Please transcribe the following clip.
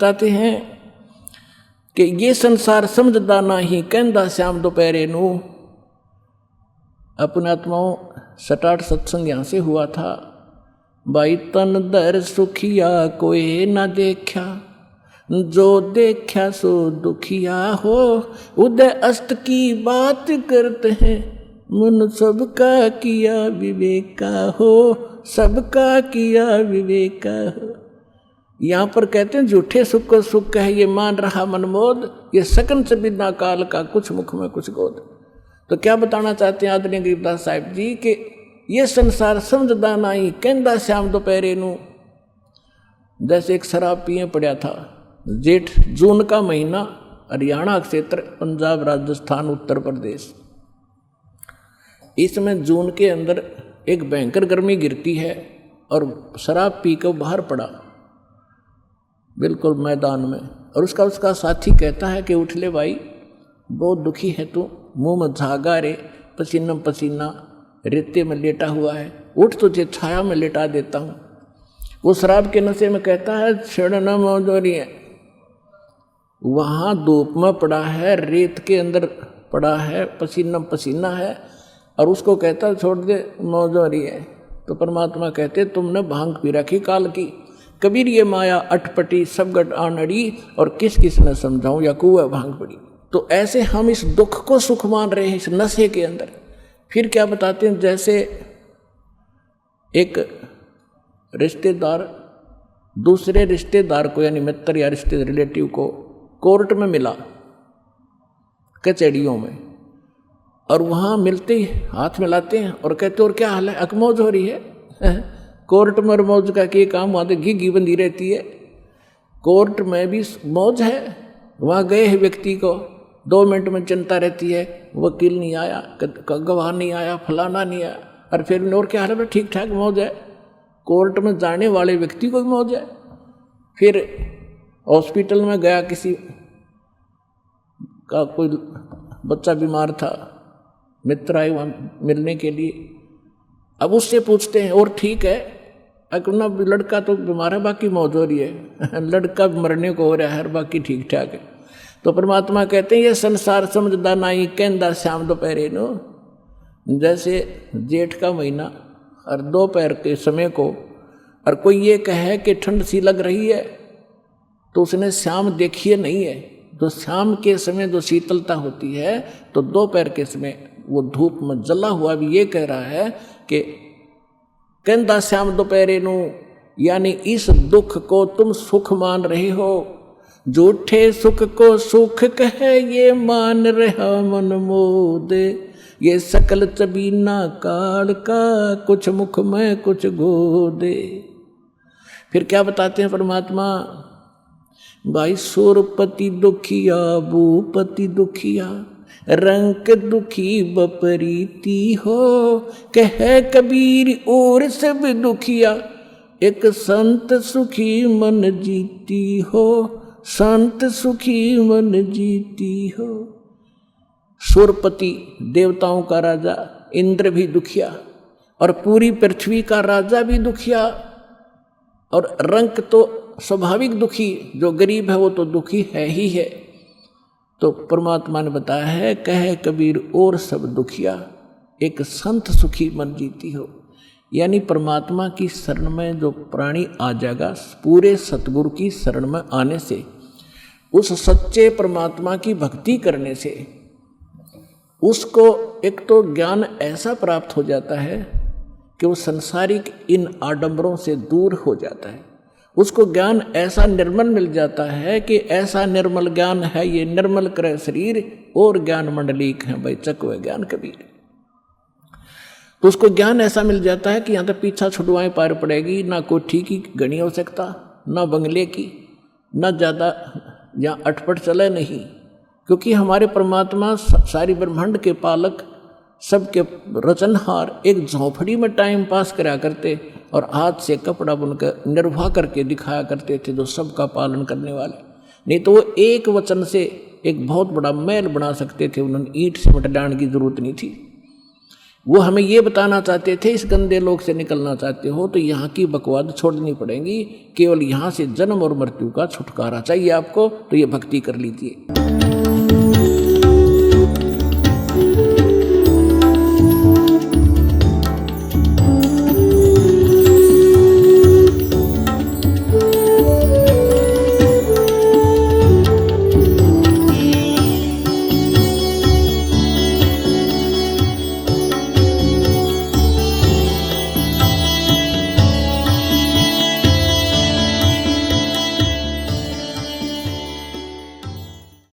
बताते हैं कि ये संसार समझदा नहीं कहंदा श्याम दोपहरे नू। अपने आत्माओं सटाट सत्संग यहाँ से हुआ था। भाई तन दर सुखिया कोई ना देखा, जो देखा सो दुखिया हो। उदय अस्त की बात करते हैं, मन सबका किया विवेका हो, सबका किया विवेका हो। यहाँ पर कहते हैं झूठे सुख को सुख है ये मान रहा मनमोद, ये सकन से बिना काल का कुछ मुख में कुछ गोद। तो क्या बताना चाहते हैं आदरणीय गरीबदास साहिब जी कि ये संसार समझदा नहीं कहंदा श्याम दोपहरे नू। जैसे एक शराब पिए पड़ा था, जेठ जून का महीना, हरियाणा क्षेत्र, पंजाब, राजस्थान, उत्तर प्रदेश। इसमें जून के अंदर एक भयंकर गर्मी गिरती है और शराब पी कर बाहर पड़ा बिल्कुल मैदान में। और उसका साथी कहता है कि उठ ले भाई, बहुत दुखी है तू, मुंह में झागा रे, पसीना पसीना, रेते में लेटा हुआ है, उठ तुझे छाया में लेटा देता हूँ। वो शराब के नशे में कहता है छेड़ना मौजूरी है। वहाँ धूप में पड़ा है, रेत के अंदर पड़ा है, पसीना पसीना है, और उसको कहता है छोड़ दे मौजूरी है। तो परमात्मा कहते तुमने भांग पी रखी काल की, कबीर ये माया अटपटी सब गट आनड़ी, और किस किस ने समझाऊं या कुआ भांग पड़ी। तो ऐसे हम इस दुख को सुख मान रहे हैं इस नशे के अंदर। फिर क्या बताते हैं, जैसे एक रिश्तेदार दूसरे रिश्तेदार को, यानी मित्र या रिश्ते रिलेटिव को कोर्ट में मिला, कचहरियों में, और वहाँ मिलते ही हाथ मिलाते हैं और कहते और क्या हाल है, अकमौज हो रही है। कोर्ट में मौज का क्या काम, वहाँ तो घी बंधी रहती है। कोर्ट में भी मौज है, वहाँ गए हैं व्यक्ति को 2 मिनट में चिंता रहती है, वकील नहीं आया, गवाह नहीं आया, फलाना नहीं आया, और फिर और क्या हाल है, ठीक ठाक मौज है। कोर्ट में जाने वाले व्यक्ति को भी मौज है। फिर हॉस्पिटल में गया, किसी का कोई बच्चा बीमार था, मित्र आए वहाँ मिलने के लिए। अब उससे पूछते हैं और ठीक है, अपना लड़का तो बीमार है, बाकी मौज हो रही है, लड़का मरने को हो रहा है, बाकी ठीक ठाक है। तो परमात्मा कहते हैं ये संसार समझदा नहीं कहंदा श्याम दोपहरे नो। जैसे जेठ का महीना और दोपहर के समय को, और कोई ये कहे कि ठंड सी लग रही है, तो उसने शाम देखिए नहीं है। तो शाम के समय जो शीतलता होती है, तो दोपहर के समय वो धूप में जला हुआ भी ये कह रहा है कि कहंदा श्याम दोपहरे नू, यानी इस दुख को तुम सुख मान रहे हो। झूठे सुख को सुख कहे ये मान रहा मन मोद, ये सकल चबीना काल का कुछ मुख में कुछ गोदे। फिर क्या बताते हैं परमात्मा, भाई सुरपति दुखिया भूपति दुखिया, रंग दुखी बपरीती हो। कह कबीर और सब दुखिया, एक संत सुखी मन जीती हो, संत सुखी मन जीती हो। सुरपति देवताओं का राजा इंद्र भी दुखिया, और पूरी पृथ्वी का राजा भी दुखिया, और रंग तो स्वाभाविक दुखी, जो गरीब है वो तो दुखी है ही है। तो परमात्मा ने बताया है, कहे कबीर और सब दुखिया, एक संत सुखी मन जीती हो। यानी परमात्मा की शरण में जो प्राणी आ जाएगा, पूरे सतगुरु की शरण में आने से, उस सच्चे परमात्मा की भक्ति करने से, उसको एक तो ज्ञान ऐसा प्राप्त हो जाता है कि वो संसारिक इन आडंबरों से दूर हो जाता है। उसको ज्ञान ऐसा निर्मल मिल जाता है कि ऐसा निर्मल ज्ञान है, ये निर्मल करे शरीर और ज्ञान मंडलीक है भाई चकवे ज्ञान कबीर। तो उसको ज्ञान ऐसा मिल जाता है कि यहाँ तक पीछा छुड़वाएं पार पड़ेगी, ना कोठी की गणी हो सकता, ना बंगले की, ना ज़्यादा यहाँ अटपट चले नहीं, क्योंकि हमारे परमात्मा सारी ब्रह्मांड के पालक, सबके रचनहार, एक झोंपड़ी में टाइम पास करा करते और हाथ से कपड़ा बुनकर निर्वाह करके दिखाया करते थे, जो सबका पालन करने वाले। नहीं तो वो एक वचन से एक बहुत बड़ा महल बना सकते थे, उन्होंने ईंट से मट डालने की जरूरत नहीं थी। वो हमें ये बताना चाहते थे, इस गंदे लोक से निकलना चाहते हो तो यहाँ की बकवाद छोड़नी पड़ेगी, केवल यहाँ से जन्म और मृत्यु का छुटकारा चाहिए आपको, तो ये भक्ति कर लीजिए।